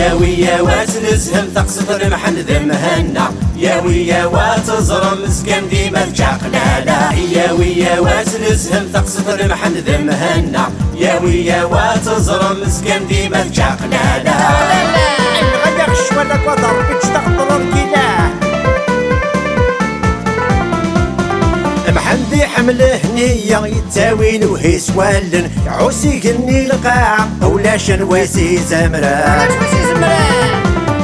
يا ويا واتنزهم تقصد المحن ذمهنا يا ويا واتزرم مسكن ديما الجعقلالة يا ويا واتنزهم تقصد المحن ذمهنا يا ويا واتزرم مسكن ديما الجعقلالة غير الشوالة وضر بتشتغل الكلاه محمدي حمله هنية يتاوين وهيس والن عوسي قني القاع ولا شنواسي زمران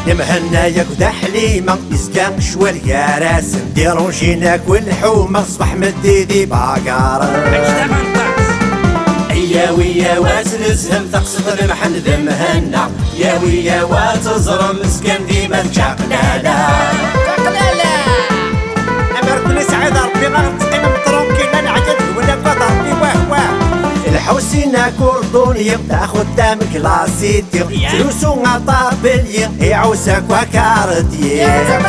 مهنا ياكدا حليمة يسكان شوال يا راسم ديرون جيناك والحومة صبح مديدي باقار يا ويا واتنزهم تقصد المحن ذمهنا يا ويا واتزرم مسكن ديما الجعقلالة أمركني سعيد ربي غنتقيم مطرونكي لا نعجل ولا قدر ربي واه الحوسينا كوردونية تاخد دام كلاسيتي فلوسو طابلية يعوسك وكاردية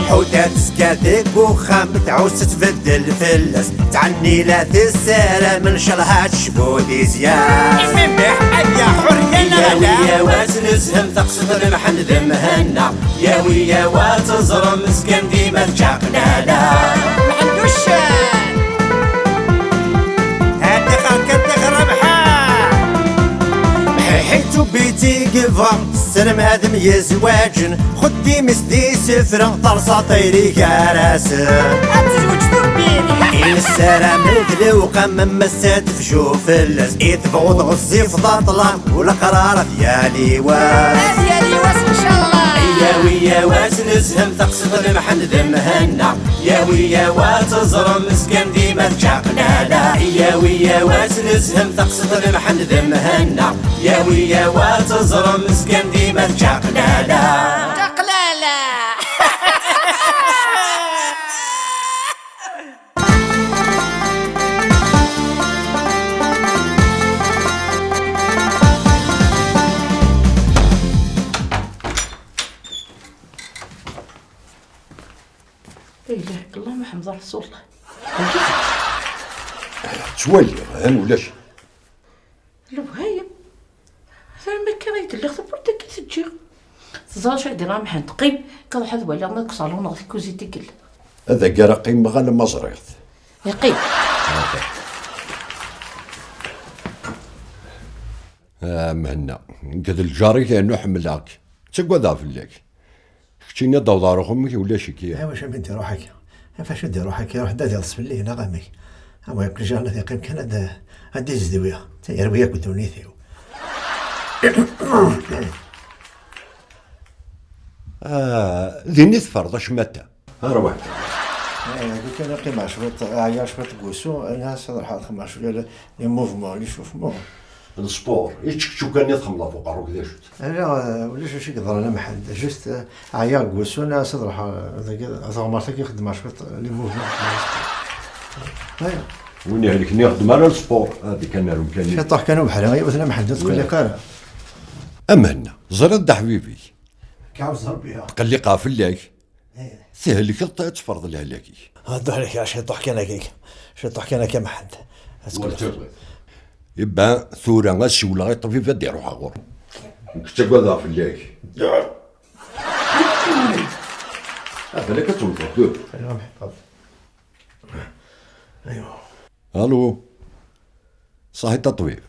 حوتات سكاتك وخام تعوس تبدل فلس تعني لا تسالة من شرها تشبودي زياد يا حرية يا ويا واتنزهم تقصد المحن ذمهنا يا ويا واتزرم مسكن ديما الجعقلالة معندوش هاتي خالك حيتو بيتي قفا السلم هذا يزواجن خدي مسدي سفرة طرصة طيري كراسن أتزوج دوبيني إن السلام ذلو قمم مسات في شوف اللز يتبغض غزي في ضطلة والقرار ديالي واس ديالي واس إن شاء الله يا ويا واتنزهم تقصد المحن ذمهنا يا ويا واتزرم مسكن ديما الجعقلالة يا ويا واتنزهم تقصد المحن ذمهنا يا ويا واتزرم مسكن ديما الجعقلالة لا اله الا الله محمد رسول الله. تولي هان ولاش لو هاي ما كان يدير خطبرتك كي تجي تزاش عندي راه محن تقيم كنروح هذا ولا ما كصالون غادي كوزيتي كل هذا كاع قيم غالا ما زريت يقيم مهنا كذا الجاري كانو حملاك تقوى ذا فيك كنتينا داو امك ولا شي كي واش بنتي روحك فاش دير روحك روح دا ديال الصبلي هنا غامي اما يمكن جانا ثقيم كان هذا زدويه تير وياك ودونيثيو ذيني تفرض اش متى روح كان قيم شويه عيا شويه كوسو الناس راح تخمم شويه لي موفمون اللي شوفمون السبور يتشكشو كان يتخملا فوق الروك ديال شفت انا ولاش شي كضر انا محل جوست عيا كوسو الناس راح هذا مرتك يخدم شويه لي موفمون هيا وين هذيك نخدم انا السبور هذيك انا الامكانيه شطح كانوا بحال غير مثلا محل تقول لي قال امهنا زرد حبيبي كعوز ربي قال لي قافل لك سهل لك تفرض لها لكي هادو عليك يا شي طح كان كيك شي طح كان كما حد يبقى ثورة غاش ولا غير طبيب دير روحها غور كنت كذا في الليك هذا كتوقف ايوا الو صحيح طبيب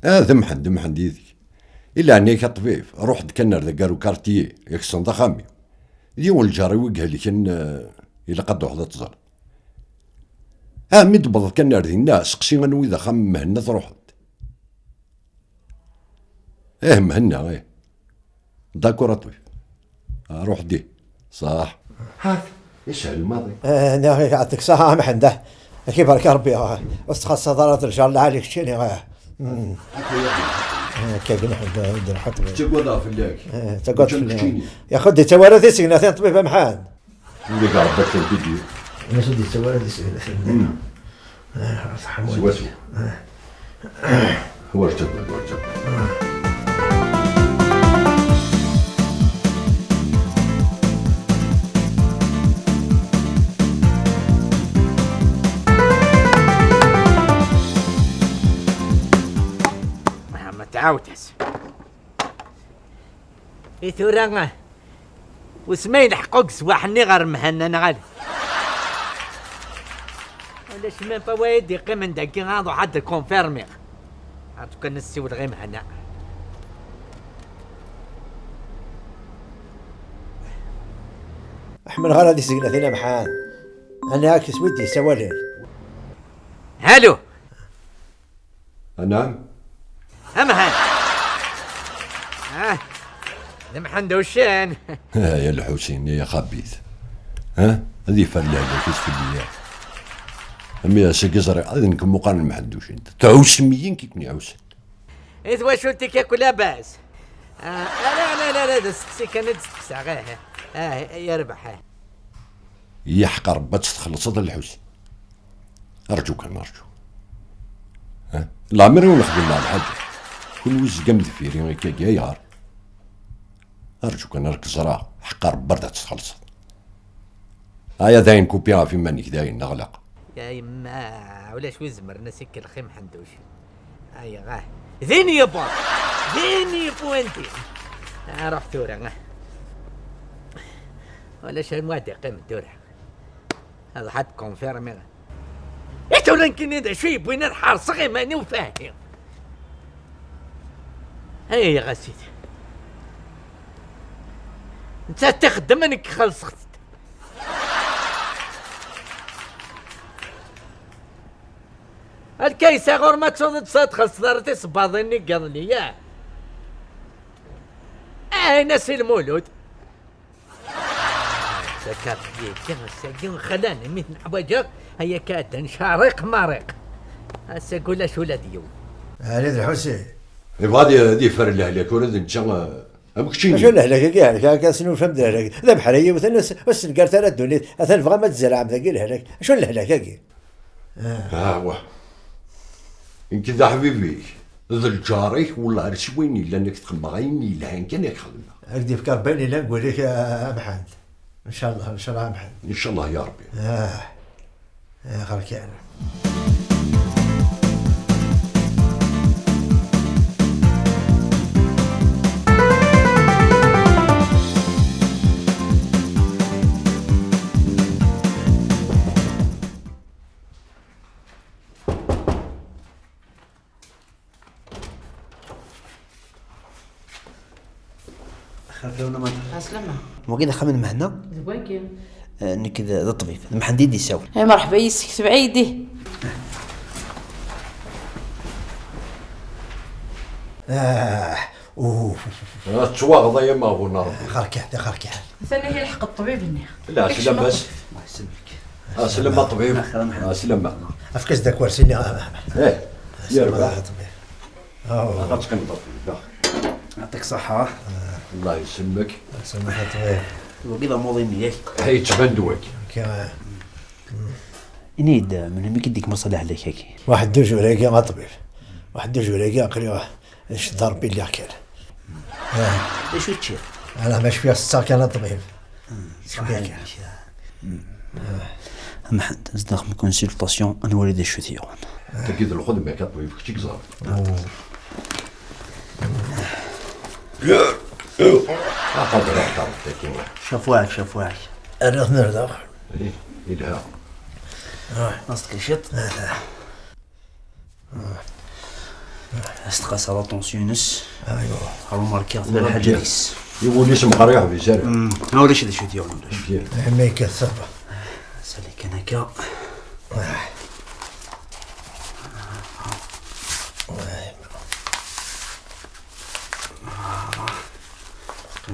هذا محد يدي الا انك طبيب روح تكنر ذا قالوا كارتيي يكسن ضخامي ديول الجاري وقال لك ان الا قد وحده تزر مدبض كنر ذي الناس قسي انو اذا خم مهنا تروح مهنا داكور طبيب روح دي صح هاك ايش الماضي انا يعطيك الصحة محمد كيف بارك ربي استخلص صدارات الرجال اللي عليك شتيني كيف نحن ندير حطب تقعد في الليل تقعد في الليل يا خدي توارثي سكنتين طبيبه محان اللي قال ربك الفيديو انا شدي توارثي سكنتين سواسو هو ارتب تعاودس ثورة وسمين حقوق سواحني غير مهنن غالي ولاش ما فوايد يقيم من داكي غاضو حد كونفيرمي عرفتو كان نسيول غير مهنا احمد غير هذه سجنة ثنا محان انا اكس ودي سوالين. هالو نعم. امهان المحن دوشان يا الحسين يا خبيث. هذه فلاحة كيس في الليل. أمي يا سكزري أذنك مقارن ما حدوش أنت تعوس ميين كيف نعوس. إذا واش قلت ياكل لاباس. لا دسكسي كانت دسكسي غير يربح. يحقر بس تخلص هذا الحسين. أرجوك أنا أرجو. لا عمري ونخدم مع الحاجة. كل وز جمد في ريمك جايار. أرجوك أنا ركز راه حقر بردة تخلص. هيا داين كوبيها في منك داين نغلق. يا يما ولاش وزمر نسيك الخيم حندوش. هيا غاه. ذيني يا بون. ذيني بوينتي. روح ثورة ولاش المواد قيم الدورة. هذا حد كونفيرمي. ثورة يمكن هذا شوي بوين الحار صغير ماني وفاهم. هيا يا غسيد. انت تخدم انك خلصت. الكيسة غور ما تصود تصاد خلص دارتي صباضيني قضني ياه ناس المولود ذكرت ليك الساقين خلاني مثل حواجك هيا كادا شارق مريق هسا قول شو ولاد يوم هذا الحسين هذه فرله عليك ولد انت امكشيني شو لهلك كاع كاسنو فهمت لهلك ذبح عليا مثلا بس نقرت انا الدنيا اثن بغا ما تزرع عم ذاك لهلك شو لهلك كاكي واه يمكن ذا حبيبي ذا الجاري ولا عرس وين الا انك تخدم غايني لهان كان يخدم اكدي فكر بيني لا نقول لك يا محمد ان شاء الله محمد ان شاء الله يا ربي يا غير كان عسلامة. وكذا خمن معنا زواكي. انك ذا الطبيب المحدد يساوي. مرحبا يسكت بعيدي. تواغض يا ما ابو نار خركه ثاني هي الحق الطبيب هنا. لا سلام بس الله يسلمك. سلام الطبيب سلام افكس داك ورسيني يا ربي طبيب غتقن الطبيب يعطيك الصحة. الله يسلمك سمح طبيب وكذا موضين ياك هي تبان دوك إنيد من هم يديك مصلح عليك هيك واحد دوج ولاقي ما طبيب واحد دوج ولاقي قريبا ايش ضربي اللي اكل ايش تشير انا ماشي فيها الساك انا طبيب صحيح محمد نزدق من كونسلطاسيون نولي دي شوتيون تاكيد الخدمه كطبيب كتيك زار شافواك انا نرضى إلها نصك شط استقاس على طونسيونس ايوا هارو ماركير ثلاث الحاجة ديس يقول اسم قريح بزاف ما وليش هذا شوتيون ولاش ما يكثر سالك انا كا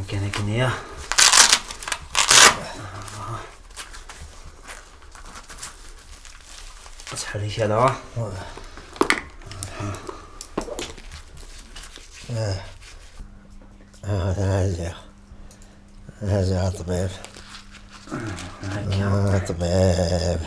كان كنيا اصحى لي شلا هذا طبيب طبيب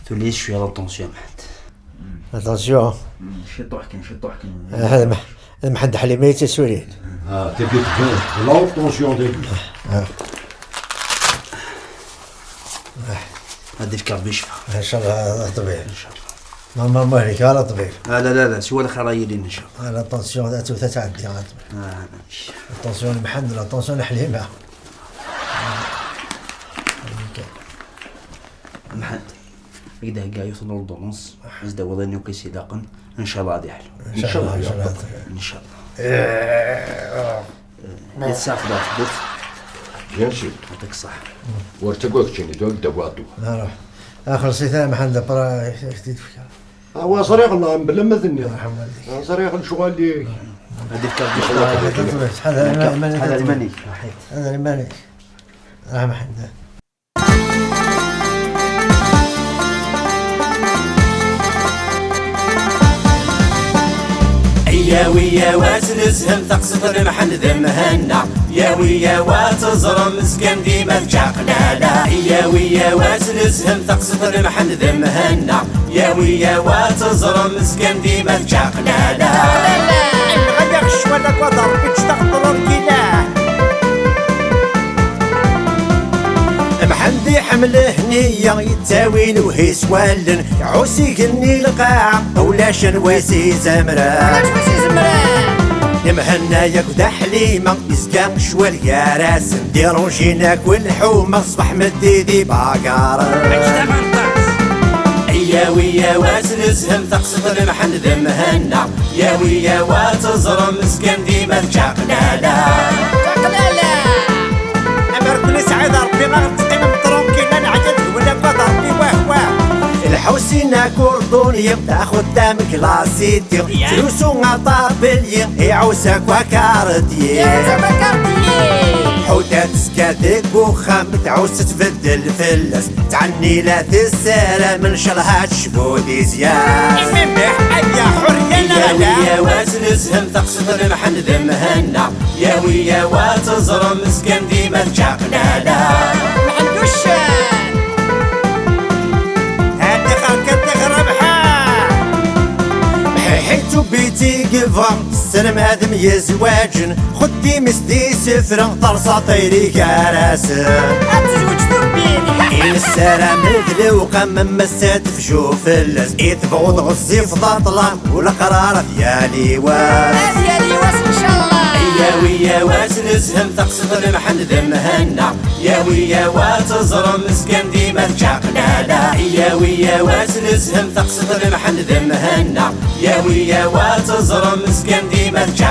توليش شويه لا طونسيون محد اتونسيون شي طوحكن هذا محد حليمة تسولين. تبي تفهم لا طونسيون ديالك. هادي في كاربي يشفى. ان شاء الله طبيب. ان شاء الله. ما مالك على طبيب. لا سوى الخرايلين ان شاء الله. لا طونسيون ذات تعدي على طبيب. طونسيون محمد لا طونسيون حليمة. محد هكذا كاع يوصل للدونس زاد وضعني وكيسي لاقن ان شاء الله غادي يحلو. ان شاء الله. ان شاء الله. يتساعد ضغط بيان سور يعطيك الصحة. ورتقوك تشيني دوادو. نروح اخر سيثان محل برا جديد فيك. هو صريح الله بلا ما ذني. محمد. صريح الشغل اللي هادي في كاربي يشفى. هذا الماني. هذا الماني. محمد. يا ويا واتنزهم تقصد المحن ذمهنا يا ويا واتزرم مسكن ديما تشاقنا لا يا ويا واتنزهم تقصد المحن ذمهنا يا ويا واتزرم مسكن ديما تشاقنا لا الغدغش ولا قدر بتشتغل كده محمدي حمله هنية يتاوين وهيس والن عوسي قني القاع ولاش نواسي زمرا يمهنا ياكد حليمة يسكان شوال يا راس نديرو جيناك والحومة صبح مديدي باقار يا ويا واتنزهم تقصد المحن ذمهنا يا ويا واتزرم مسكن ديما تشاقنا لا أمركني سعيد ربي ما غتقيم متروكين أنا عجبت ولا قدر ربي واه الحوسينا كوردونية تاخد دام كلاسيتي فلوسو طابلية يعوسك وكاردية حوتات سكاتك وخام تعوس تبدل فلس تعني لا تسالى من شرها تشبودي زياد يا حرية يا ويا واتنزهم تقصد المحن ذمهنا يا ويا واتزرم مسكن ديما تشاقنا لا معندوش هادي خلقت ربحة حيتو بيتي قفا السلم هذا ميزواجن خدي مسدي سفرة طرصة طيري كراسة أتزوج بيني السلام الذلوقة من مسات في شوف اللز يتبغض غزي في ضطلة والقرار ديالي واس إن شاء الله يا ويا واتنزهم تقصد المحن ذمهنا يا ويا واتزرم مسكن ديما تشاقنا لا يا ويا واتنزهم تقصد المحن ذمهنا يا ويا واتزرم مسكن ديما تشاقنا